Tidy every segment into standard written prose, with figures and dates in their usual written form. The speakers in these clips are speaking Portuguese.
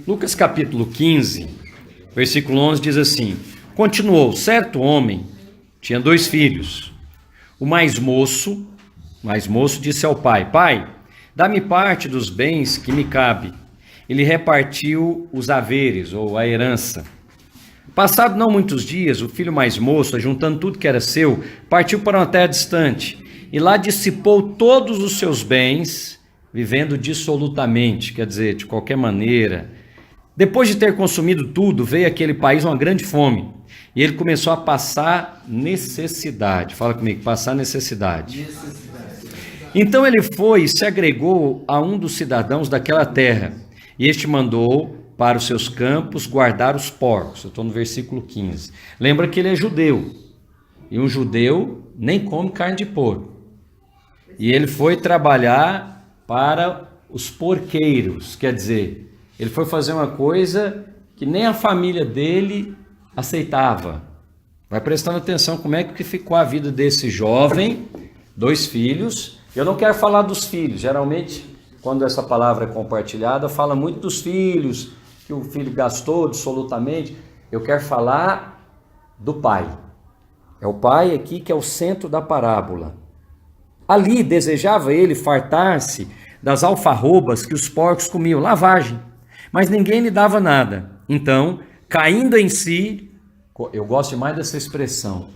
Lucas capítulo 15, versículo 11 diz assim: continuou, certo homem tinha 2 filhos. O mais moço disse ao pai: Pai, dá-me parte dos bens que me cabe. Ele repartiu os haveres, ou a herança. Passado não muitos dias, o filho mais moço, juntando tudo que era seu, partiu para uma terra distante, e lá dissipou todos os seus bens, vivendo dissolutamente, quer dizer, de qualquer maneira. Depois de ter consumido tudo, veio àquele país uma grande fome, e ele começou a passar necessidade. Fala comigo, passar necessidade. Então ele foi e se agregou a um dos cidadãos daquela terra, e este mandou para os seus campos guardar os porcos. Eu estou no versículo 15. Lembra que ele é judeu, e um judeu nem come carne de porco. E ele foi trabalhar para os porqueiros, quer dizer, ele foi fazer uma coisa que nem a família dele aceitava. Vai prestando atenção como é que ficou a vida desse jovem, 2 filhos. Eu não quero falar dos filhos, geralmente quando essa palavra é compartilhada, fala muito dos filhos, que o filho gastou dissolutamente. Eu quero falar do pai. É o pai aqui que é o centro da parábola. Ali desejava ele fartar-se das alfarrobas que os porcos comiam, lavagem, mas ninguém lhe dava nada. Então, caindo em si, eu gosto mais dessa expressão,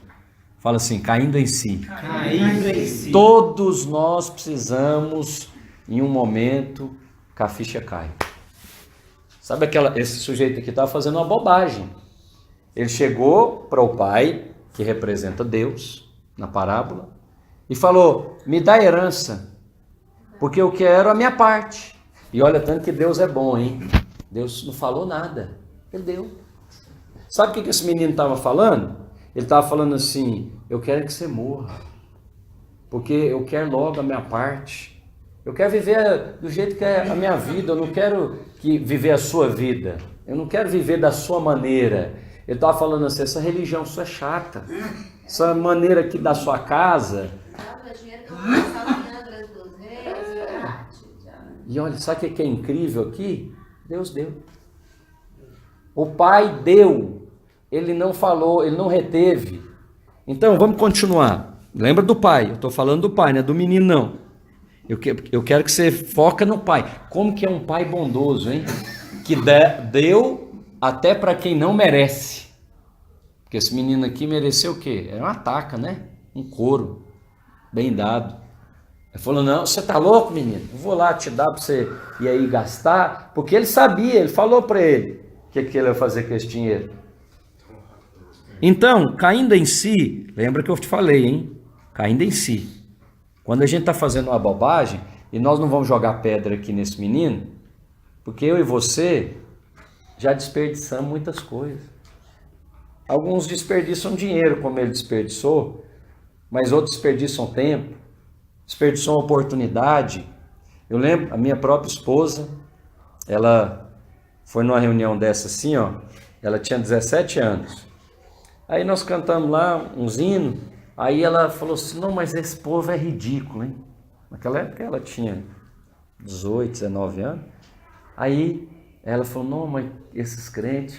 fala assim, caindo em si. Caindo em si. Todos nós precisamos, em um momento, que a ficha cai. Sabe esse sujeito aqui estava fazendo uma bobagem. Ele chegou para o pai, que representa Deus, na parábola, e falou, me dá herança, porque eu quero a minha parte. E olha tanto que Deus é bom, hein? Deus não falou nada, ele deu. Sabe o que esse menino estava falando? Ele estava falando assim, eu quero que você morra, porque eu quero logo a minha parte. Eu quero viver do jeito que é a minha vida, eu não quero viver a sua vida, eu não quero viver da sua maneira. Ele estava falando assim, essa religião sua é chata, essa maneira aqui da sua casa. E olha, sabe o que é incrível aqui? Deus deu. O pai deu, ele não falou, ele não reteve. Então vamos continuar. Lembra do pai, eu estou falando do pai, não é do menino não. Eu quero que você foca no pai. Como que é um pai bondoso, hein? Que deu até para quem não merece. Porque esse menino aqui mereceu o quê? Era uma taca, né? Um couro bem dado. Ele falou, não, você tá louco, menino? Eu vou lá te dar para você ir aí gastar. Porque ele sabia, ele falou para ele o que ele ia fazer com esse dinheiro. Então, caindo em si, lembra que eu te falei, hein? Caindo em si. Quando a gente está fazendo uma bobagem, e nós não vamos jogar pedra aqui nesse menino, porque eu e você já desperdiçamos muitas coisas. Alguns desperdiçam dinheiro, como ele desperdiçou, mas outros desperdiçam tempo, desperdiçam oportunidade. Eu lembro, a minha própria esposa, ela foi numa reunião dessa assim, ó, ela tinha 17 anos. Aí nós cantamos lá uns hinos. Aí ela falou assim, não, mas esse povo é ridículo, hein? Naquela época ela tinha 18, 19 anos. Aí ela falou, não, mas esses crentes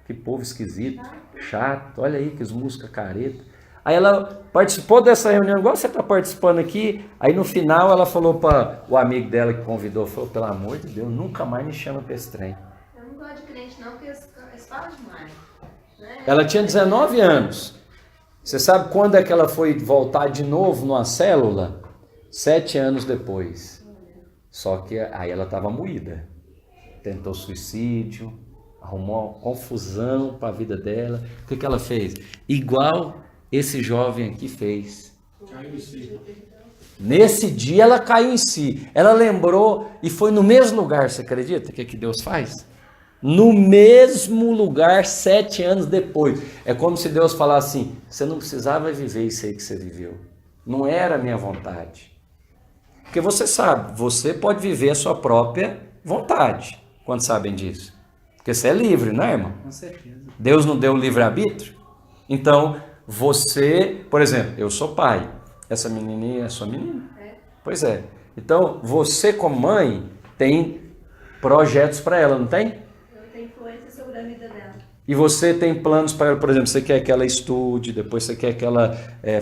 que povo esquisito, chato, olha aí que as músicas careta. Aí ela participou dessa reunião, igual você está participando aqui. Aí no final ela falou para o amigo dela que convidou, falou, pelo amor de Deus, nunca mais me chama para esse trem. Eu não gosto de crente não, porque eles falam demais. Né? Ela tinha 19 anos. Você sabe quando é que ela foi voltar de novo numa célula? 7 anos depois. Só que aí ela estava moída. Tentou suicídio, arrumou uma confusão para a vida dela. O que ela fez? Igual esse jovem aqui fez. Caiu em si. Nesse dia ela caiu em si. Ela lembrou e foi no mesmo lugar. Você acredita que Deus faz? No mesmo lugar 7 anos depois. É como se Deus falasse assim, você não precisava viver isso aí que você viveu. Não era a minha vontade. Porque você sabe, você pode viver a sua própria vontade. Quantos sabem disso? Porque você é livre, não é, irmão? Com certeza. Deus não deu o livre-arbítrio? Então, você, por exemplo, eu sou pai. Essa menininha é sua menina? Pois é. Então, você como mãe tem projetos para ela, não tem? Eu tenho influência sobre a vida dela. E você tem planos para ela, por exemplo, você quer que ela estude, depois você quer que ela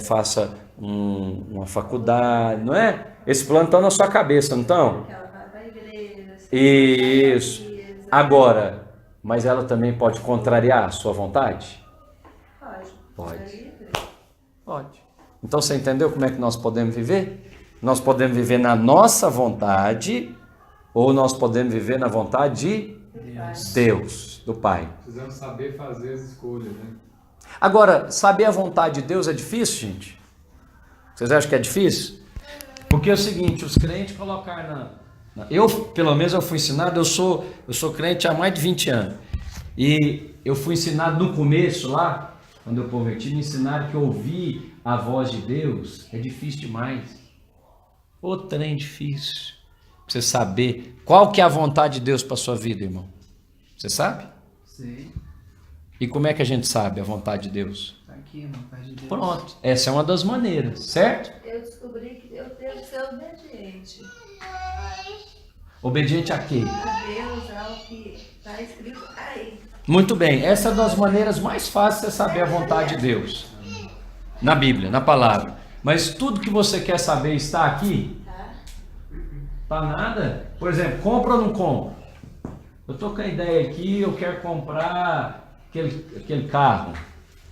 faça uma faculdade, não é? Esse plano está na sua cabeça, não estão? Que ela vai para a igreja. Isso. Agora, mas ela também pode contrariar a sua vontade? Pode. Pode. Pode. Então você entendeu como é que nós podemos viver? Nós podemos viver na nossa vontade ou nós podemos viver na vontade de Deus, do Pai. Precisamos saber fazer as escolhas, né? Agora, saber a vontade de Deus é difícil, gente? Vocês acham que é difícil? Porque é o seguinte, os crentes colocaram eu, pelo menos, eu fui ensinado, eu sou crente há mais de 20 anos. E eu fui ensinado no começo lá, quando eu converti, me ensinaram que ouvir a voz de Deus é difícil demais. Ô trem difícil. Pra você saber qual que é a vontade de Deus para sua vida, irmão. Você sabe? Sei. E como é que a gente sabe a vontade de Deus? Tá aqui, a vontade de Deus. Pronto. Essa é uma das maneiras, certo? Eu descobri que eu tenho que ser obediente Obediente a quê? a Deus, ao que está escrito aí. Muito bem. Essa é uma das maneiras mais fáceis de você saber a vontade de Deus. Na Bíblia, na palavra. Mas tudo que você quer saber está aqui? Tá nada? Por exemplo, compra ou não compra? Eu tô com a ideia aqui, eu quero comprar aquele carro.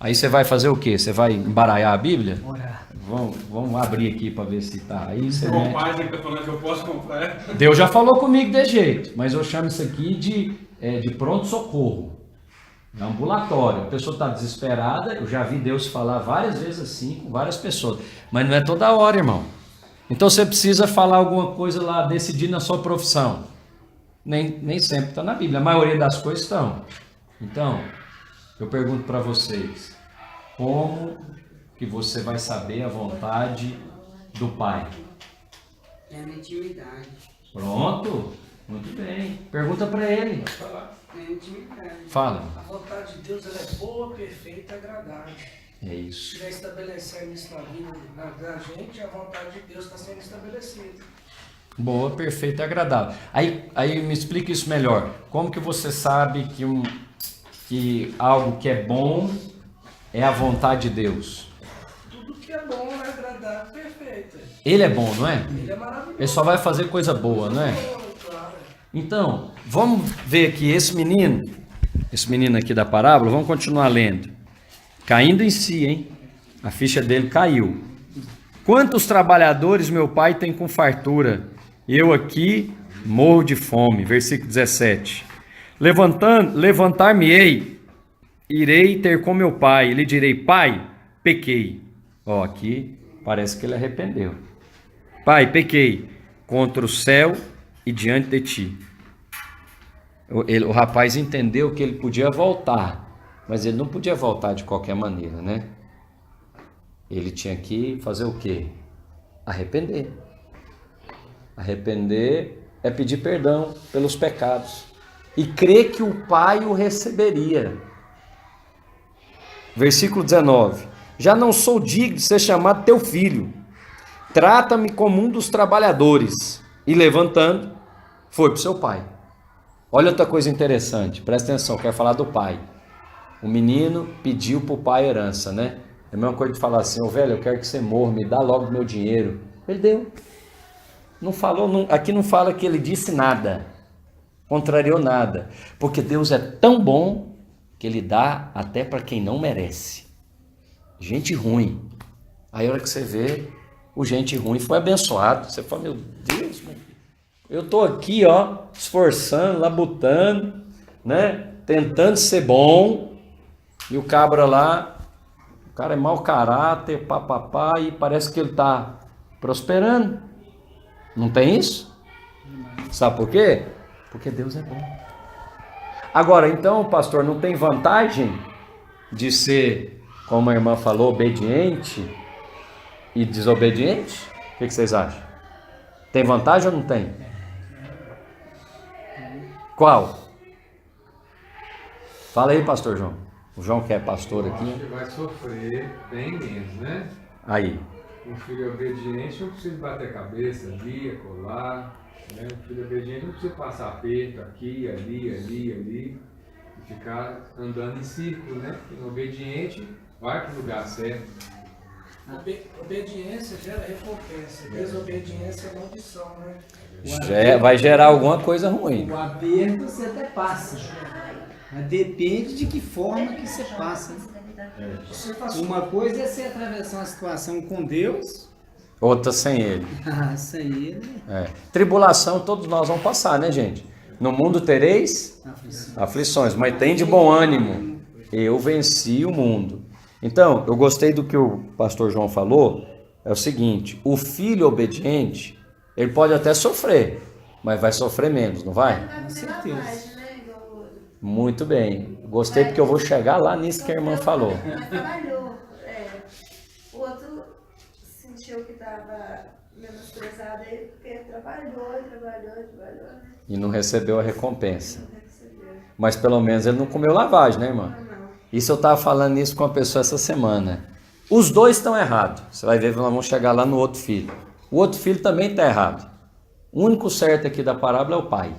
Aí você vai fazer o quê? Você vai embaralhar a Bíblia? Orar. Vamos abrir aqui para ver se tá. Aí você O mete. pai que tá falando que eu posso comprar. Deus já falou comigo de jeito, mas eu chamo isso aqui de pronto-socorro. É ambulatório. A pessoa está desesperada, eu já vi Deus falar várias vezes assim com várias pessoas. Mas não é toda hora, irmão. Então você precisa falar alguma coisa lá, decidir na sua profissão. Nem sempre está na Bíblia, a maioria das coisas estão. Então, eu pergunto para vocês, como que você vai saber a vontade do Pai? É na intimidade. Pronto? Muito bem. Pergunta para ele. É na intimidade. Fala. A vontade de Deus ela é boa, perfeita e agradável. É Se isso. estiver estabelecendo isso na vida da gente, a vontade de Deus está sendo estabelecida. Boa, perfeita e agradável. Aí me explica isso melhor. Como que você sabe que algo que é bom é a vontade de Deus? Tudo que é bom, é agradável, perfeito. Ele é bom, não é? Ele é maravilhoso. Ele só vai fazer coisa boa, não é? Claro. Então, vamos ver aqui esse menino aqui da parábola, vamos continuar lendo. Caindo em si, hein? A ficha dele caiu. Quantos trabalhadores meu pai tem com fartura? Eu aqui morro de fome. Versículo 17. Levantar-me-ei, irei ter com meu pai, e lhe direi, pai, pequei. Ó, aqui parece que ele arrependeu. Pai, pequei contra o céu e diante de ti. O rapaz entendeu que ele podia voltar, mas ele não podia voltar de qualquer maneira, né? Ele tinha que fazer o quê? Arrepender. Arrepender é pedir perdão pelos pecados e crer que o Pai o receberia. Versículo 19. Já não sou digno de ser chamado teu filho. Trata-me como um dos trabalhadores. E levantando, foi para o seu pai. Olha outra coisa interessante, presta atenção, quero falar do pai. O menino pediu para o pai herança, né? É a mesma coisa de falar assim, ô velho, eu quero que você morra, me dá logo meu dinheiro. Ele deu. Não falou, aqui não fala que ele disse nada, contrariou nada, porque Deus é tão bom que ele dá até para quem não merece. Gente ruim. Aí a hora que você vê, o gente ruim foi abençoado. Você fala, meu Deus, eu estou aqui, ó, esforçando, labutando, né? Tentando ser bom, e o cabra lá, o cara é mau caráter, papapá, e parece que ele está prosperando. Não tem isso? Sabe por quê? Porque Deus é bom. Agora, então, pastor, não tem vantagem de ser, como a irmã falou, obediente e desobediente? O que vocês acham? Tem vantagem ou não tem? Qual? Fala aí, pastor João. O João que é pastor aqui. Acho que vai sofrer bem menos, né? Aí. Um filho obediente não precisa bater cabeça, dia, colar. Né? Um filho obediente não precisa passar aperto aqui, ali, e ficar andando em círculo, né? Porque o obediente vai para o lugar certo. Obediência gera recompensa. Desobediência é maldição, né? Vai gerar alguma coisa ruim. O aperto você até passa. Mas depende de que forma que você passa. Você faz Uma coisa é você atravessar uma situação com Deus, Outra sem ele. sem ele, Tribulação todos nós vamos passar, né, gente? No mundo tereis aflição. aflições, mas tem de bom ânimo. Eu venci o mundo. Então, eu gostei do que o pastor João falou. É o seguinte: o filho obediente, ele pode até sofrer, mas vai sofrer menos, não vai? Não vai comer certeza. lavagem, né? Igual o outro. Muito bem. Gostei porque eu vou chegar lá nisso que a irmã falou. Mas trabalhou. O outro sentiu que estava menosprezado aí, porque trabalhou, né? E não recebeu a recompensa. Não recebeu. Mas pelo menos ele não comeu lavagem, né, irmã? Não. Isso eu estava falando isso com uma pessoa essa semana. Os dois estão errados. Você vai ver, nós vamos chegar lá no outro filho. O outro filho também está errado. O único certo aqui da parábola é o pai.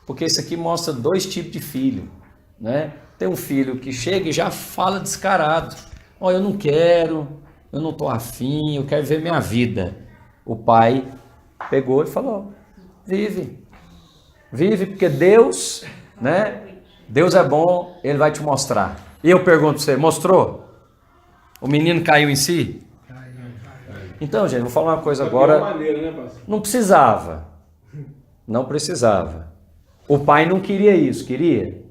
Porque isso aqui mostra dois tipos de filho, né? Tem um filho que chega e já fala descarado. Ó, eu não quero, eu não estou afim, eu quero ver minha vida. O pai pegou e falou, vive. Vive, porque Deus, né? Deus é bom, Ele vai te mostrar. E eu pergunto para você, mostrou? O menino caiu em si? Então, gente, vou falar uma coisa agora. Maneira, né, pastor? Não precisava. Não precisava. O pai não queria isso, queria?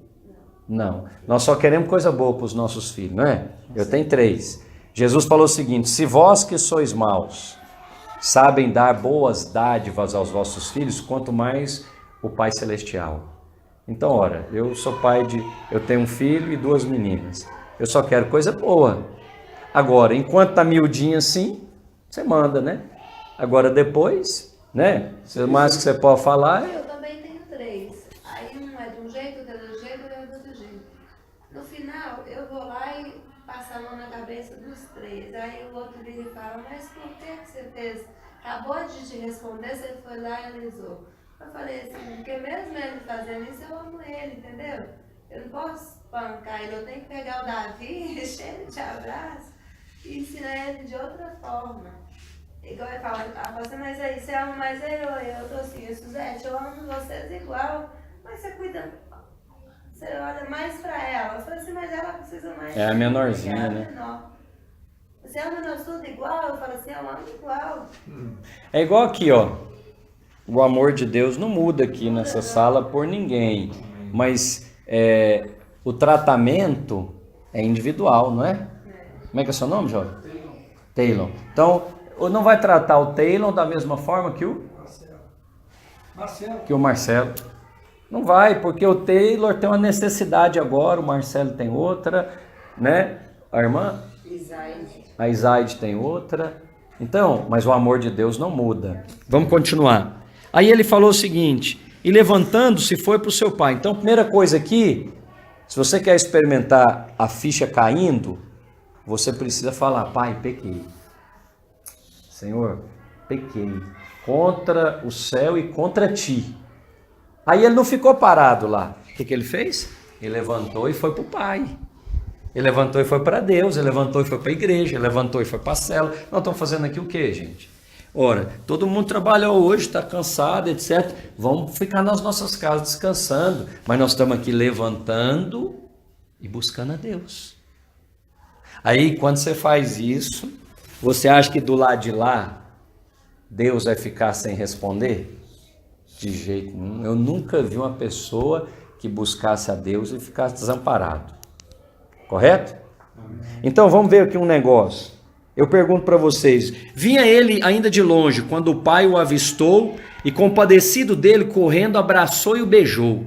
Não. Nós só queremos coisa boa para os nossos filhos, não é? Eu tenho 3. Jesus falou o seguinte: se vós que sois maus sabem dar boas dádivas aos vossos filhos, quanto mais o Pai Celestial. Então, ora, eu sou pai eu tenho um filho e 2 meninas. Eu só quero coisa boa. Agora, enquanto tá miudinho assim, você manda, né? Agora depois, né? O mais que você pode falar é... Eu também tenho 3. Aí um é de um jeito, outro é do jeito, outro é do outro jeito. No final, eu vou lá e passo a mão na cabeça dos 3. Aí o outro vira e fala, mas por que você fez? Acabou de te responder, você foi lá e analisou. Eu falei assim, porque mesmo ele fazendo isso, eu amo ele, entendeu? Eu não posso pancar ele, eu tenho que pegar o Davi, encher ele de abraço e ensinar ele de outra forma. Igual ele fala, assim, mas aí você ama mais ele ou eu? Eu tô assim, Suzete, eu amo vocês igual, mas você cuida, você olha mais pra ela. Eu falei assim, mas ela precisa mais. É a menorzinha, ela é né? menor. Você ama nós tudo igual? Eu falo assim, eu amo igual. É igual aqui, ó. O amor de Deus não muda aqui nessa sala por ninguém, mas o tratamento é individual, não é? Como é que é o seu nome, Jorge? Taylor. Então, não vai tratar o Taylor da mesma forma que Marcelo. o Marcelo. Não vai, porque o Taylor tem uma necessidade agora, o Marcelo tem outra, né? A irmã? A Isaide tem outra. Então, mas o amor de Deus não muda. Vamos continuar. Aí ele falou o seguinte: e levantando-se foi para o seu pai. Então, primeira coisa aqui, se você quer experimentar a ficha caindo, você precisa falar: pai, pequei. Senhor, pequei contra o céu e contra ti. Aí ele não ficou parado lá. O que ele fez? Ele levantou e foi para o pai. Ele levantou e foi para Deus. Ele levantou e foi para a igreja. Ele levantou e foi para a célula. Nós estamos fazendo aqui o quê, gente? Ora, todo mundo trabalhou hoje, está cansado, etc. Vamos ficar nas nossas casas descansando. Mas nós estamos aqui levantando e buscando a Deus. Aí, quando você faz isso, você acha que do lado de lá, Deus vai ficar sem responder? De jeito nenhum. Eu nunca vi uma pessoa que buscasse a Deus e ficasse desamparado. Correto? Então, vamos ver aqui um negócio. Eu pergunto para vocês, vinha ele ainda de longe, quando o pai o avistou e, compadecido dele, correndo, abraçou e o beijou.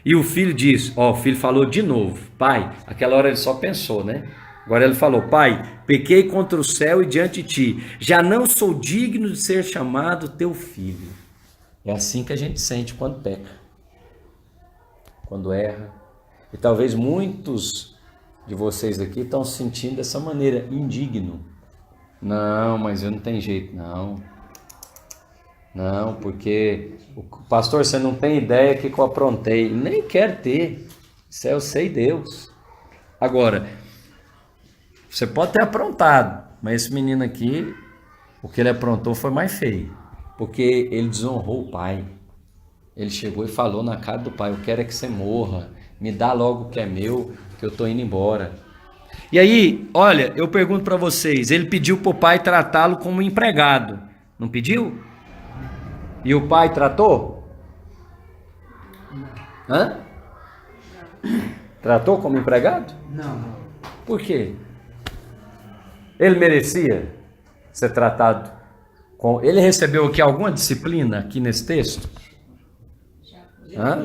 E o filho disse, o filho falou de novo, pai, aquela hora ele só pensou, né? Agora ele falou, pai, pequei contra o céu e diante de ti, já não sou digno de ser chamado teu filho. É assim que a gente sente quando peca, quando erra. E talvez muitos de vocês aqui estão se sentindo dessa maneira, indigno. Não, mas eu não tenho jeito, não. Não, porque, pastor, você não tem ideia que eu aprontei. Nem quero ter. Isso eu sei Deus. Agora, você pode ter aprontado, mas esse menino aqui, o que ele aprontou foi mais feio. Porque ele desonrou o pai. Ele chegou e falou na cara do pai: eu quero é que você morra. Me dá logo o que é meu, que eu estou indo embora. E aí, olha, eu pergunto para vocês, ele pediu para o pai tratá-lo como empregado. Não pediu? E o pai tratou? Hã? Tratou como empregado? Não. Por quê? Ele merecia ser tratado com... Ele recebeu aqui alguma disciplina aqui nesse texto? Hã?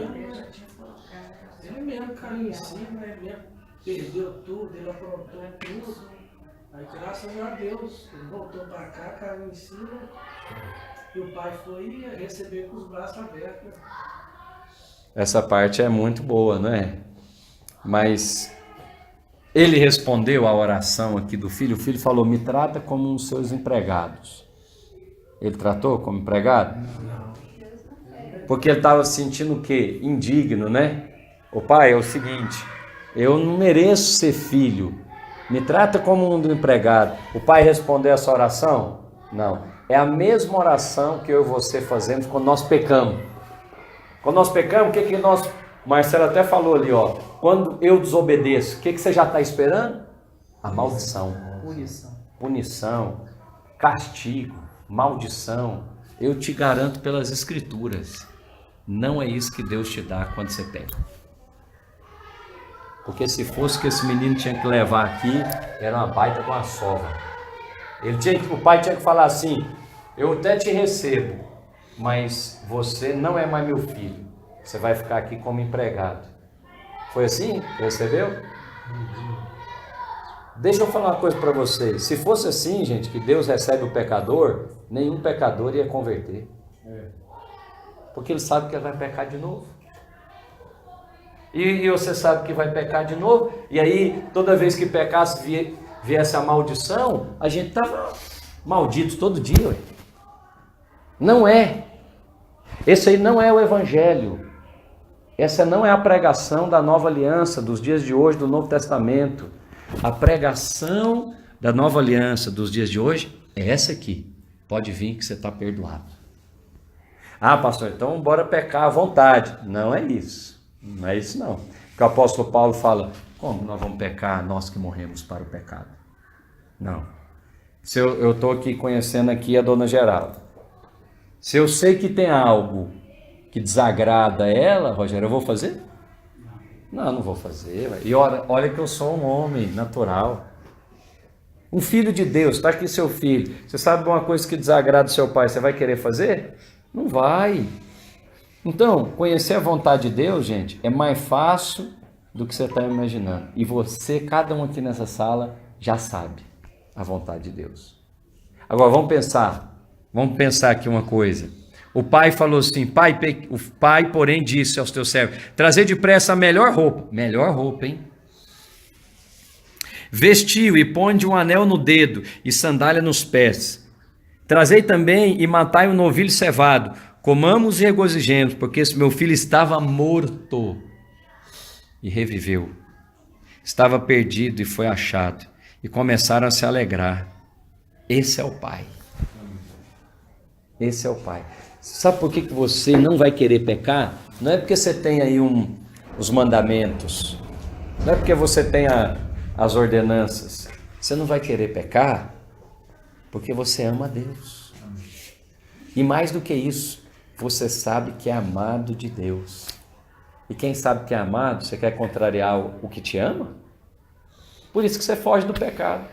Ele mesmo caiu em cima, ele mesmo perdeu tudo, ele aprontou tudo. Aí, graças a Deus, ele voltou para cá, caiu em cima. E o pai foi receber com os braços abertos. Essa parte é muito boa, não é? Mas ele respondeu à oração aqui do filho. O filho falou: me trata como um dos seus empregados. Ele tratou como empregado? Porque ele estava se sentindo o quê? Indigno, né? O pai, é o seguinte: eu não mereço ser filho. Me trata como um do empregado. O pai respondeu essa oração? Não. É a mesma oração que eu e você fazemos quando nós pecamos. Quando nós pecamos, o que nós... O Marcelo até falou ali, ó. Quando eu desobedeço, o que você já está esperando? A maldição. Punição. Castigo. Maldição. Eu te garanto pelas escrituras. Não é isso que Deus te dá quando você peca. Porque se fosse que esse menino tinha que levar aqui, era uma baita com uma sova. O pai tinha que falar assim: eu até te recebo, mas você não é mais meu filho. Você vai ficar aqui como empregado. Foi assim? Recebeu? Deixa eu falar uma coisa para vocês. Se fosse assim, gente, que Deus recebe o pecador, nenhum pecador ia converter. Porque ele sabe que ele vai pecar de novo. E você sabe que vai pecar de novo. E aí, toda vez que pecasse, viesse a maldição, a gente estava maldito todo dia. Ué. Não é. Esse aí não é o evangelho. Essa não é a pregação da nova aliança, dos dias de hoje, do Novo Testamento. A pregação da nova aliança dos dias de hoje é essa aqui. Pode vir que você está perdoado. Ah, pastor, então bora pecar à vontade. Não é isso. Não é isso não. Porque o apóstolo Paulo fala: como nós vamos pecar, nós que morremos para o pecado? Não. Se eu estou aqui conhecendo aqui a dona Geralda. Se eu sei que tem algo que desagrada ela, Rogério, eu vou fazer? Não, não vou fazer. E olha que eu sou um homem natural. Um filho de Deus, está aqui seu filho. Você sabe uma coisa que desagrada o seu pai, você vai querer fazer? Não vai. Então, conhecer a vontade de Deus, gente, é mais fácil do que você está imaginando. E você, cada um aqui nessa sala, já sabe a vontade de Deus. Agora, vamos pensar aqui uma coisa. O pai falou assim: o pai, porém, disse aos teus servos: trazei depressa a melhor roupa, hein? Vestiu e põe um anel no dedo e sandália nos pés. Trazei também e matai um novilho cevado. Comamos e regozijemos, porque esse meu filho estava morto e reviveu. Estava perdido e foi achado. E começaram a se alegrar. Esse é o pai. Esse é o pai. Sabe por que você não vai querer pecar? Não é porque você tem aí os mandamentos. Não é porque você tem as ordenanças. Você não vai querer pecar porque você ama a Deus. E mais do que isso, você sabe que é amado de Deus. E quem sabe que é amado, você quer contrariar o que te ama? Por isso que você foge do pecado.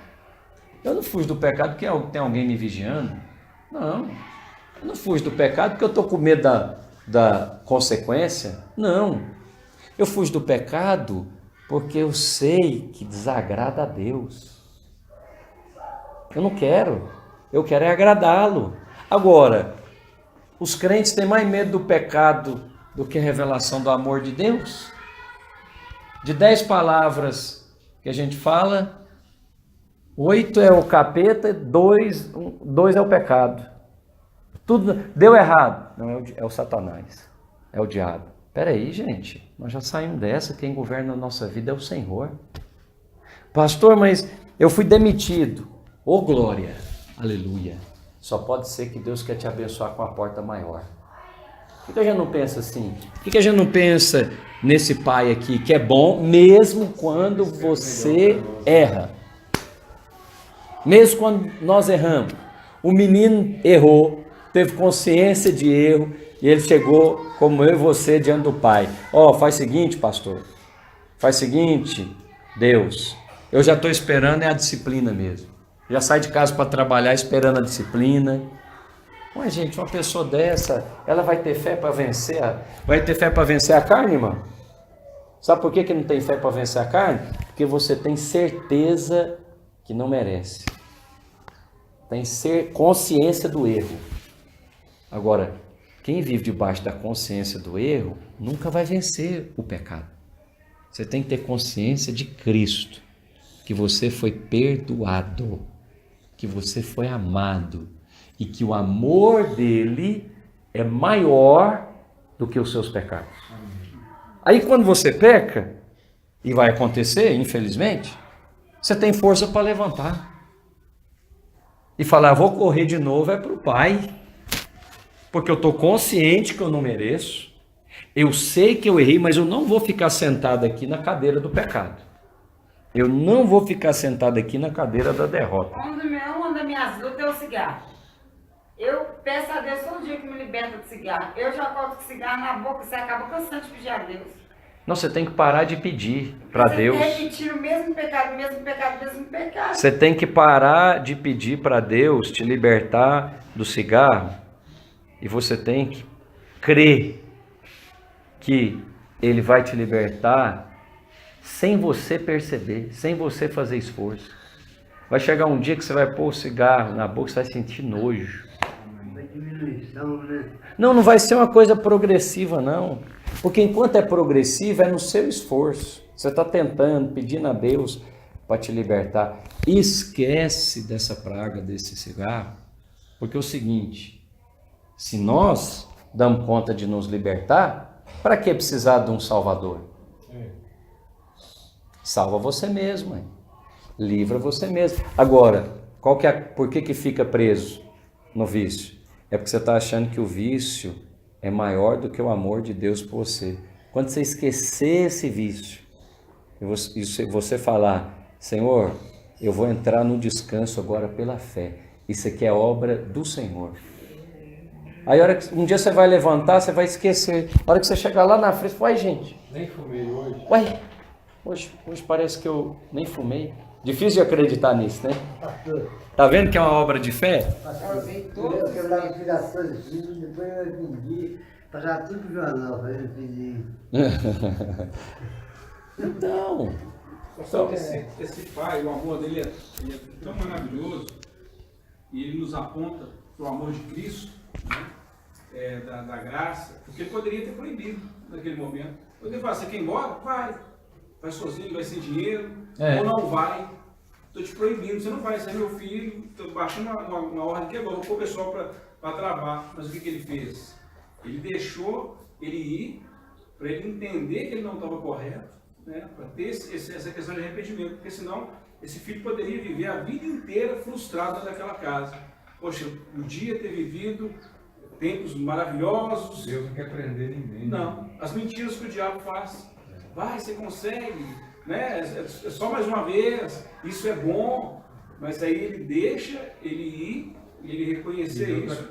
Eu não fujo do pecado porque tem alguém me vigiando. Não. Eu não fujo do pecado porque eu estou com medo da consequência. Não. Eu fujo do pecado porque eu sei que desagrada a Deus. Eu não quero. Eu quero é agradá-lo. Agora, os crentes têm mais medo do pecado do que a revelação do amor de Deus. De 10 palavras que a gente fala, 8 é o capeta, 2 é o pecado. Tudo deu errado. Não, é o Satanás, é o diabo. Espera aí, gente, nós já saímos dessa, quem governa a nossa vida é o Senhor. Pastor, mas eu fui demitido. Ô glória, aleluia. Só pode ser que Deus quer te abençoar com a porta maior. Por que a gente não pensa assim? Por que a gente não pensa nesse pai aqui, que é bom mesmo quando você erra? Mesmo quando nós erramos. O menino errou, teve consciência de erro, e ele chegou, como eu e você, diante do pai. Faz o seguinte, pastor. Faz o seguinte, Deus. Eu já estou esperando a disciplina mesmo. Já sai de casa para trabalhar esperando a disciplina. Mas, gente, uma pessoa dessa, ela vai ter fé para vencer? Vai ter fé para vencer a carne, irmão? Sabe por que não tem fé para vencer a carne? Porque você tem certeza que não merece. Tem consciência do erro. Agora, quem vive debaixo da consciência do erro nunca vai vencer o pecado. Você tem que ter consciência de Cristo, que você foi perdoado, que você foi amado e que o amor dele é maior do que os seus pecados. Aí quando você peca, e vai acontecer, infelizmente, você tem força para levantar e falar, vou correr de novo, é para o Pai, porque eu estou consciente que eu não mereço, eu sei que eu errei, mas eu não vou ficar sentado aqui na cadeira do pecado. Eu não vou ficar sentado aqui na cadeira da derrota. Uma das minhas lutas é o cigarro. Eu peço a Deus todo dia que me liberta do cigarro. Eu já coloco cigarro na boca, você acaba cansando de pedir a Deus. Não, você tem que parar de pedir para Deus. Você repetir o mesmo pecado, mesmo pecado, mesmo pecado. Você tem que parar de pedir para Deus te libertar do cigarro. E você tem que crer que Ele vai te libertar sem você perceber, sem você fazer esforço. Vai chegar um dia que você vai pôr o cigarro na boca, você vai sentir nojo. Não vai ser uma coisa progressiva, não. Porque enquanto é progressiva, é no seu esforço. Você está tentando, pedindo a Deus para te libertar. Esquece dessa praga, desse cigarro. Porque é o seguinte, se nós damos conta de nos libertar, para que precisar de um Salvador? Salva você mesmo, hein? Livra você mesmo. Agora, por que fica preso no vício? É porque você está achando que o vício é maior do que o amor de Deus por você. Quando você esquecer esse vício, e você falar, Senhor, eu vou entrar no descanso agora pela fé. Isso aqui é obra do Senhor. Aí um dia você vai levantar, você vai esquecer. A hora que você chegar lá na frente, uai, gente. Nem fumei hoje. Uai, hoje parece que eu nem fumei. Difícil de acreditar nisso, né? Tá vendo que é uma obra de fé? Eu quebrava tirações de filho, depois eu vendi, passava tudo pro jornal, fazendo pedido. Então, esse pai, o amor dele ele é tão maravilhoso e ele nos aponta para o amor de Cristo, né? Da graça, porque ele poderia ter proibido naquele momento. Poderia falar, você quer ir embora? Vai sozinho, vai sem dinheiro, ou não vai. Estou te proibindo, você não vai, você é meu filho, estou baixando uma ordem que agora vou pôr o pessoal para travar. Mas o que ele fez? Ele deixou ele ir, para ele entender que ele não estava correto, né? Para ter essa questão de arrependimento, porque senão esse filho poderia viver a vida inteira frustrado naquela casa. Poxa, podia ter vivido tempos maravilhosos. Deus não quer prender ninguém. Não, as mentiras que o diabo faz. Vai, você consegue, né? É só mais uma vez, isso é bom, mas aí ele deixa ele ir e ele reconhecer isso.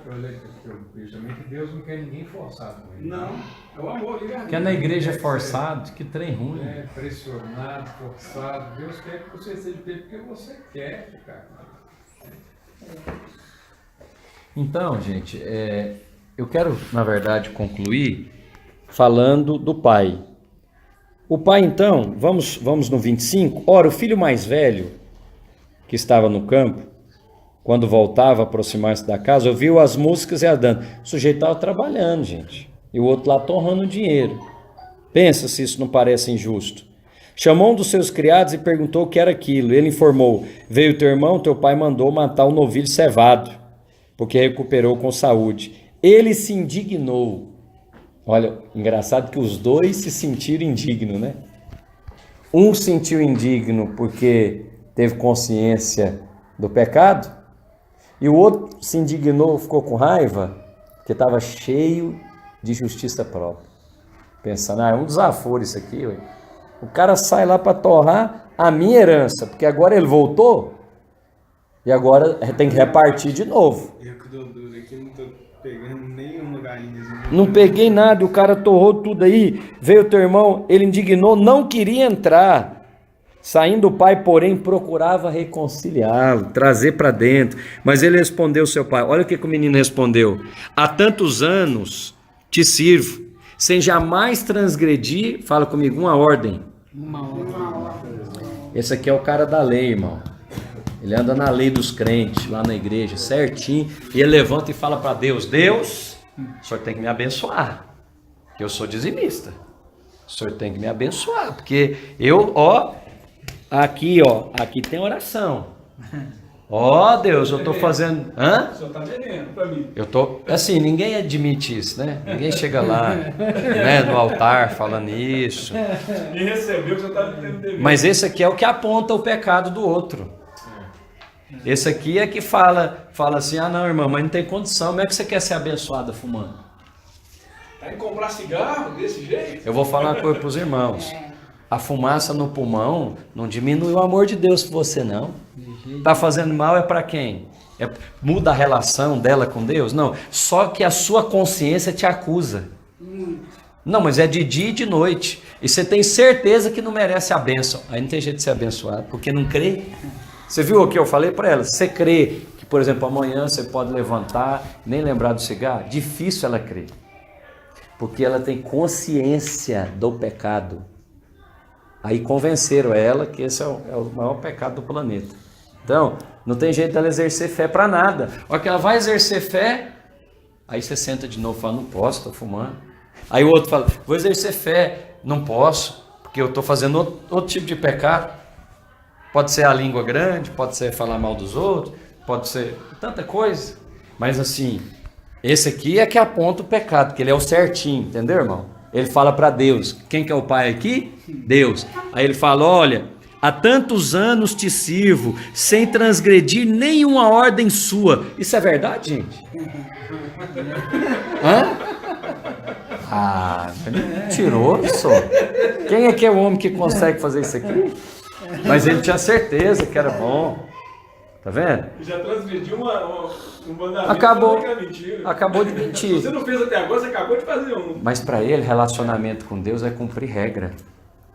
Justamente Deus não quer ninguém forçado com ele. Não, é o amor, livre-arbítrio. que é na igreja forçado, que trem ruim. Pressionado, forçado. Deus quer que você seja feito porque você quer ficar. Então, gente, eu quero, na verdade, concluir falando do pai. O pai, então, vamos no 25. Ora, o filho mais velho, que estava no campo, quando voltava a aproximar-se da casa, ouviu as músicas e a dança. O sujeito estava trabalhando, gente, e o outro lá torrando dinheiro. Pensa se isso não parece injusto. Chamou um dos seus criados e perguntou o que era aquilo. Ele informou, veio teu irmão, teu pai mandou matar um novilho cevado. porque recuperou com saúde. Ele se indignou. Olha, engraçado que os dois se sentiram indignos, né? Um sentiu indigno porque teve consciência do pecado, e o outro se indignou, ficou com raiva, porque estava cheio de justiça própria. Pensando, é um desaforo isso aqui, ué. O cara sai lá para torrar a minha herança, porque agora ele voltou, e agora tem que repartir de novo. Eu que dou duro aqui, não tô pegando nenhuma galinha. Não peguei nada, o cara torrou tudo aí. Veio o teu irmão, ele indignou, não queria entrar. Saindo o pai, porém, procurava reconciliá-lo, trazer para dentro. Mas ele respondeu ao seu pai. Olha o que o menino respondeu. Há tantos anos te sirvo, sem jamais transgredir, fala comigo, uma ordem. Esse aqui é o cara da lei, irmão. Ele anda na lei dos crentes, lá na igreja, certinho. E ele levanta e fala para Deus, Deus, o senhor tem que me abençoar, porque eu sou dizimista. O senhor tem que me abençoar, porque eu, aqui tem oração. Deus, eu tô fazendo... Hã? O senhor tá devendo para mim. Eu tô... Assim, ninguém admite isso, né? Ninguém chega lá, né, no altar falando isso. E recebeu que o senhor tá devendo. Mas esse aqui é o que aponta o pecado do outro. Esse aqui é que fala assim, não, irmão, mas não tem condição, como é que você quer ser abençoada fumando? Tá em comprar cigarro desse jeito? Eu vou falar uma coisa para os irmãos. A fumaça no pulmão não diminui o amor de Deus por você, não. Tá fazendo mal é para quem? Muda a relação dela com Deus? Não, só que a sua consciência te acusa. Não, mas é de dia e de noite. E você tem certeza que não merece a bênção. Aí não tem jeito de ser abençoado, porque não crê. Você viu o que eu falei para ela? Você crê que, por exemplo, amanhã você pode levantar, nem lembrar do cigarro? Difícil ela crer. Porque ela tem consciência do pecado. Aí convenceram ela que esse é o maior pecado do planeta. Então, não tem jeito dela exercer fé para nada. A hora que ela vai exercer fé, aí você senta de novo e fala, não posso, estou fumando. Aí o outro fala, vou exercer fé, não posso, porque eu estou fazendo outro tipo de pecado. Pode ser a língua grande, pode ser falar mal dos outros, pode ser tanta coisa. Mas assim, esse aqui é que aponta o pecado, que ele é o certinho, entendeu, irmão? Ele fala para Deus. Quem que é o pai aqui? Deus. Aí ele fala, olha, há tantos anos te sirvo, sem transgredir nenhuma ordem sua. Isso é verdade, gente? Hã? Mentiroso. Quem é que é o homem que consegue fazer isso aqui? Mas ele tinha certeza que era bom. Tá vendo? Já transgrediu um mandamento. Acabou de mentir. Se você não fez até agora, você acabou de fazer um. Mas para ele, relacionamento com Deus é cumprir regra.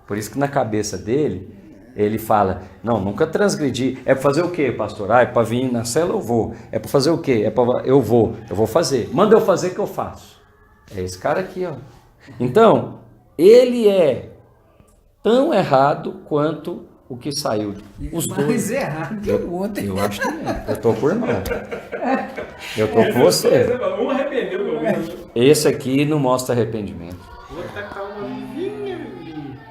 Por isso que na cabeça dele, ele fala, não, nunca transgredi. É para fazer o quê, pastor? É para vir na cela, eu vou. É para fazer o quê? Eu vou fazer. Manda eu fazer que eu faço. É esse cara aqui, ó. Então, ele é tão errado quanto o que saiu. Os dois. Mais errado que o outro. Eu acho também. Eu estou por irmão. Eu estou com você. Um arrependeu, pelo menos. Esse aqui não mostra arrependimento. O outro tá com uma vivinha.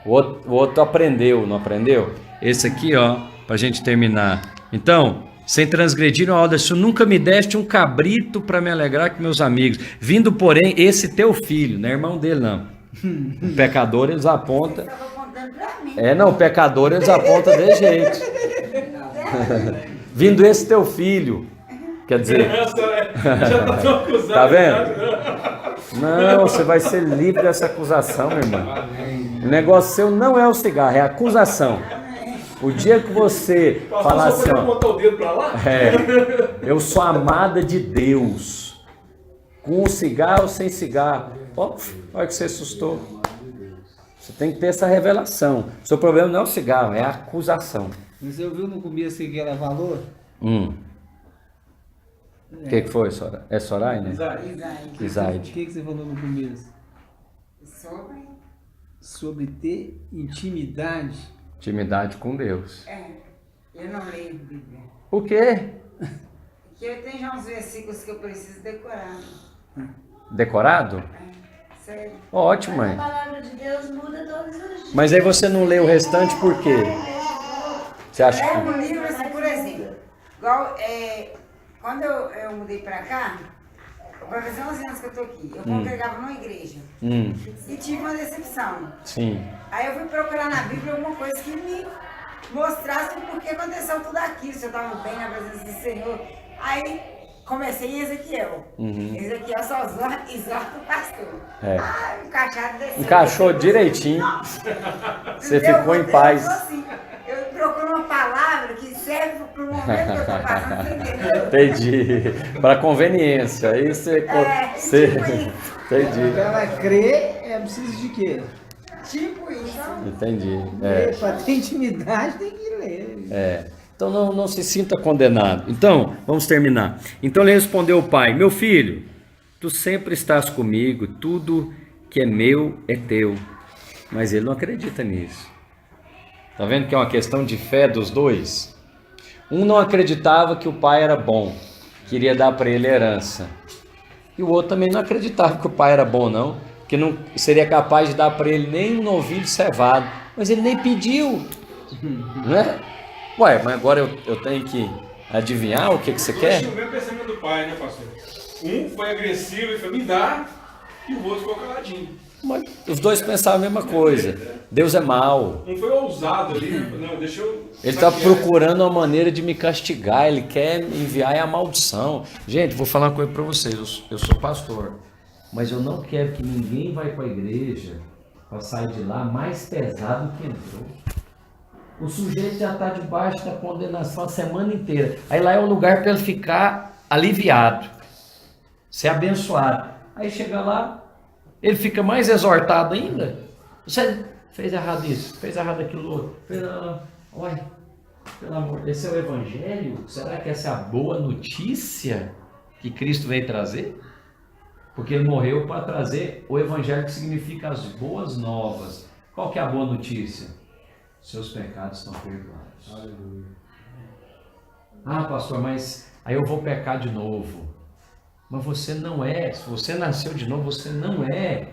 O outro aprendeu, não aprendeu? Esse aqui, ó, pra gente terminar. Então, sem transgredir uma ordem, se nunca me deste um cabrito para me alegrar com meus amigos. Vindo, porém, esse teu filho, não é irmão dele, não. O pecador, eles apontam. O pecador, eles apontam de jeito. Vindo esse teu filho. Quer dizer. Já tá tão acusado. Tá vendo? Não, você vai ser livre dessa acusação, meu irmão. O negócio seu não é o cigarro, é a acusação. O dia que você falar assim, eu sou amada de Deus, com cigarro ou sem cigarro, olha que você assustou. Você tem que ter essa revelação. O seu problema não é o cigarro, é a acusação. Você ouviu no começo que era valor? O que foi, Soraya? É Soraya, né? Isaide. O que você falou no começo? Sobre ter intimidade. Intimidade com Deus. Eu não leio Bíblia. O quê? Porque eu tenho já uns versículos que eu preciso decorar. Decorado? Sério. Ótimo, mãe. A palavra de Deus muda todos os dias. Mas aí você não lê o restante por quê? Você acha É que... um livro, assim, por exemplo, igual, quando eu eu mudei pra cá, vai fazer 11 anos que eu tô aqui. Eu congregava numa igreja. E tive uma decepção. Sim. Aí eu fui procurar na Bíblia alguma coisa que me mostrasse o porquê aconteceu tudo aquilo, se eu estava bem na presença do Senhor. Aí comecei em Ezequiel. Ezequiel só exorta o pastor. Encaixado desse Encaixou jeito. direitinho. Você Entendeu? ficou em Eu paz. sou assim, eu procuro uma palavra que serve para o momento que eu estou passando, você entendeu? Entendi. Para conveniência. Aí você. tipo isso. Entendi. Para ela crer, é preciso de quê? Tipo isso. Entendi. Para ter intimidade, tem que ler. Então não se sinta condenado. Então, vamos terminar. Então ele respondeu ao pai: meu filho, tu sempre estás comigo, tudo que é meu é teu. Mas ele não acredita nisso. Tá vendo que é uma questão de fé dos dois? Um não acreditava que o pai era bom, queria dar para ele herança. E o outro também não acreditava que o pai era bom, não, que não seria capaz de dar para ele nem um novilho cevado. Mas ele nem pediu, né? Ué, mas agora eu tenho que adivinhar o que você quer? O mesmo pensamento do pai, né, pastor? Um foi agressivo e foi me dar, e o outro ficou caladinho. Mas os dois pensavam a mesma coisa. Deus é mau. Um foi ousado ali, não, deixa eu... Ele está procurando uma maneira de me castigar. Ele quer me enviar a maldição. Gente, vou falar uma coisa para vocês. Eu sou pastor, mas eu não quero que ninguém vá para a igreja para sair de lá mais pesado do que entrou. O sujeito já está debaixo da condenação a semana inteira. Aí lá é um lugar para ele ficar aliviado, ser abençoado. Aí chega lá, ele fica mais exortado ainda. Você fez errado isso, fez errado aquilo outro. Olha, pelo amor, esse é o evangelho? Será que essa é a boa notícia que Cristo veio trazer? Porque ele morreu para trazer o evangelho, que significa as boas novas. Qual que é a boa notícia? Seus pecados estão perdoados. Aleluia. Ah, pastor, mas aí eu vou pecar de novo. Mas você não é, se você nasceu de novo, você não é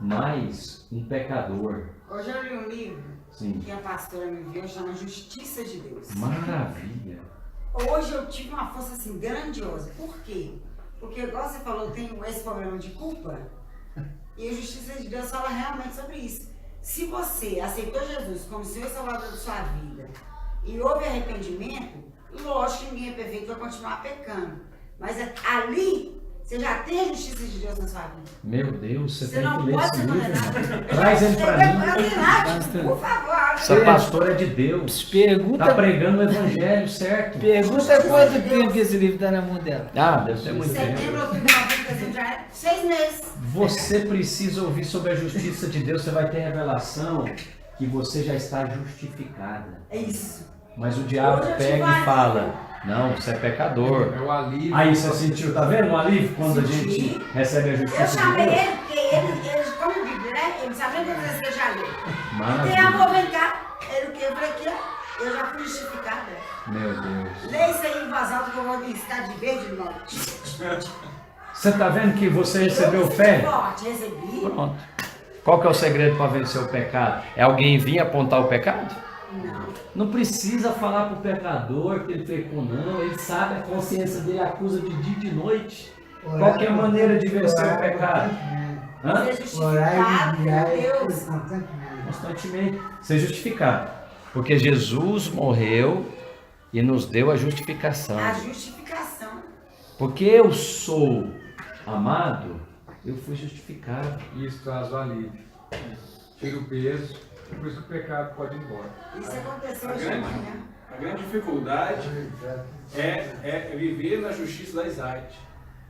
mais um pecador. Hoje eu li um livro Sim. que a pastora me enviou, chama Justiça de Deus. Maravilha. Hoje eu tive uma força assim grandiosa. Por quê? Porque, igual você falou, eu tenho esse problema de culpa. E a Justiça de Deus fala realmente sobre isso. Se você aceitou Jesus como Senhor e Salvador da sua vida e houve arrependimento, lógico que ninguém é perfeito, vai continuar pecando. Mas ali, você já tem a justiça de Deus na sua vida. Meu Deus, você tem não que ler pode esse ser livro. condenado. Traz ele para mim. Por favor. Essa pastora é de Deus. Pergunta, Está pregando o evangelho, certo? pergunta quanto tempo que esse livro está na mão dela. Ah, deve ter muito tempo. Setembro, outubro, novembro, dezembro, já é 6 meses. Você precisa ouvir sobre a justiça de Deus, você vai ter revelação que você já está justificada. É isso. Mas o diabo Hoje eu pega te e valho. fala: não, você é pecador. É o alívio. Aí você sentiu, tá vendo o alívio quando a Senti. gente recebe a Eu justiça de chamei Deus? ele, porque ele come Bíblia, né? Ele sabe nem quantas vezes que eu já li. Tem Maravilha. amor, vem cá. Ele o que? Eu falei aqui, ó. Eu já fui justificada. Meu Deus. Lê isso aí em voz alta que eu vou listar de verde de novo. Você tá vendo que você recebeu fé? Forte, recebi. Pronto. Qual que é o segredo para vencer o pecado? É alguém vir apontar o pecado? Não. Não precisa falar para o pecador que ele pecou, não. Ele sabe, a consciência dele acusa de dia e de noite. Qual que é a maneira de vencer o pecado? Hã? Ser justificado por Deus. Constantemente. Ser justificado. Porque Jesus morreu e nos deu a justificação. A justificação. Porque eu sou amado, eu fui justificado. Isso traz o alívio. Tira o peso, por isso que o pecado pode ir embora. Isso aconteceu A hoje de grande, manhã. a grande dificuldade é viver na justiça da Isaac.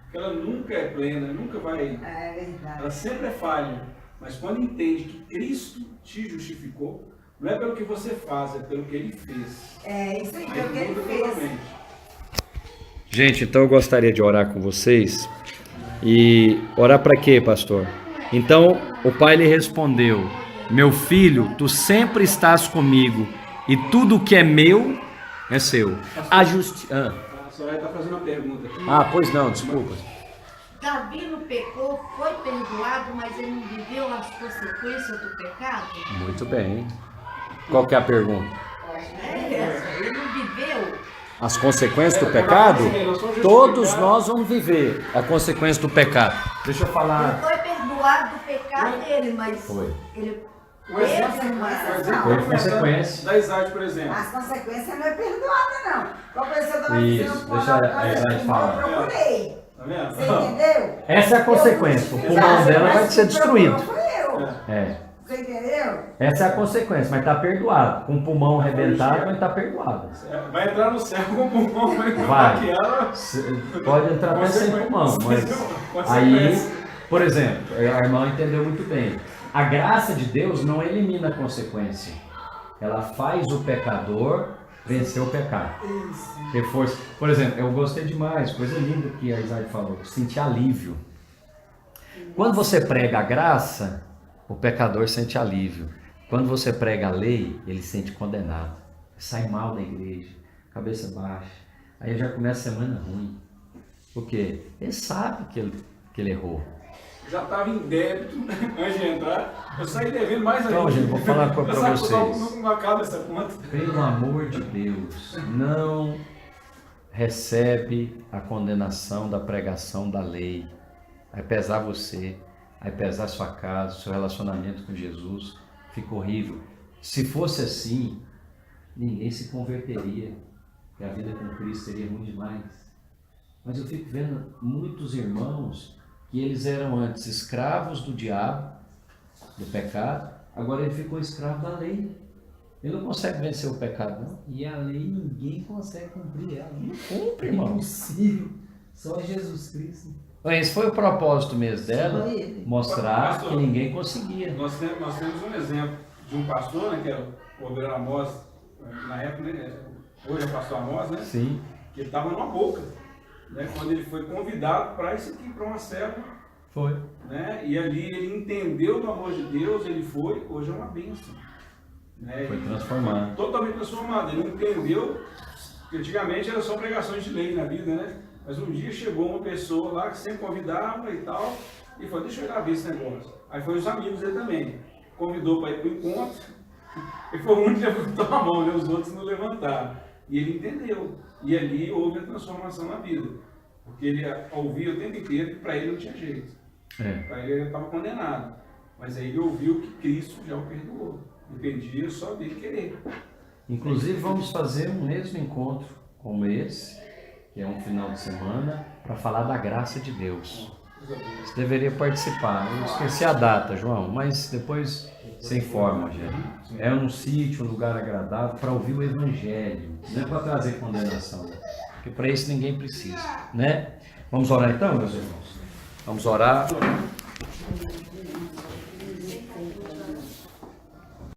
Porque ela nunca é plena, nunca vai... É verdade. Ela sempre é falha. Mas quando entende que Cristo te justificou, não é pelo que você faz, é pelo que Ele fez. É isso aí, Aí é o que ele muda fez. totalmente. Gente, então eu gostaria de orar com vocês. E orar para quê, pastor? Então o pai lhe respondeu: meu filho, tu sempre estás comigo e tudo que é meu é seu. A justiça. A senhora está fazendo uma pergunta aqui. Ah, pois não, desculpa. Davi não pecou, foi perdoado, mas ele não viveu as consequências do pecado? Muito bem. Qual que é a pergunta? É essa. Ele não viveu as consequências do pecado, todos nós vamos viver a consequência do pecado. Deixa eu Ele falar. foi perdoado do pecado dele, mas Foi. ele Um exemplo, teve uma Foi consequência. da Isaac, por exemplo. As consequências não é perdoada, não. Qual pessoa estava Isso, dizendo deixa a Isaac falar. Eu procurei. Tá vendo? Você entendeu? Essa é a consequência. O pulmão dela vai ser destruído. Foi eu. É. Você entendeu? Essa é a consequência, mas está perdoado. Com o pulmão arrebentado, mas está perdoado. Vai entrar no céu com o pulmão, vai Vai. ela. Pode entrar até sem pulmão, mas aí, por exemplo, a irmã entendeu muito bem. A graça de Deus não elimina a consequência. Ela faz o pecador vencer o pecado. Ter força. Por exemplo, eu gostei demais, coisa linda que a Isaac falou, sentir alívio. Quando você prega a graça, o pecador sente alívio. Quando você prega a lei, ele se sente condenado. Sai mal da igreja, cabeça baixa. Aí já começa a semana ruim. Por quê? Ele sabe que ele errou. Já estava em débito antes de entrar. Eu saí devendo mais ainda. Então, gente, vou falar uma coisa para vocês. Não acaba essa conta. Pelo amor de Deus, não recebe a condenação da pregação da lei. Vai pesar você, vai pesar sua casa, seu relacionamento com Jesus. Fica horrível. Se fosse assim, ninguém se converteria. E a vida com Cristo seria ruim demais. Mas eu fico vendo muitos irmãos que eles eram antes escravos do diabo, do pecado, agora ele ficou escravo da lei. Ele não consegue vencer o pecado, não. E a lei ninguém consegue cumprir ela. Não cumpre, É irmão. impossível. Só Jesus Cristo. Esse foi o propósito mesmo dela, Só ele. mostrar Pastor, que ninguém conseguia. Nós temos um exemplo de um pastor, né, que era o Obreiro Amós, na época, né, hoje é o pastor Amós, né? Sim. Que ele estava numa boca, né? Quando ele foi convidado para isso aqui, para uma célula, Foi. né? E ali ele entendeu do amor de Deus, ele foi, hoje é uma bênção. Né? Foi Ele transformado. Totalmente transformado. Ele entendeu que antigamente era só pregações de lei na vida, né? Mas um dia chegou uma pessoa lá que sempre convidava e tal, e falou, deixa eu ir lá ver esse negócio. Aí foi os amigos dele também. Convidou para ir para o encontro, e foi o único que levantou a mão, né? Os outros não levantaram. E ele entendeu. E ali houve a transformação na vida. Porque ele ouvia o tempo inteiro que para ele não tinha jeito. É. Para ele estava condenado. Mas aí ele ouviu que Cristo já o perdoou. Dependia só dele querer. Inclusive vamos fazer um mesmo encontro como esse, que é um final de semana, para falar da graça de Deus. Você deveria participar. Eu esqueci a data, João, mas depois você informa, gente. É um sítio, um lugar agradável para ouvir o Evangelho, não é para trazer condenação, porque para isso ninguém precisa, né? Vamos orar então, meus irmãos? Vamos orar.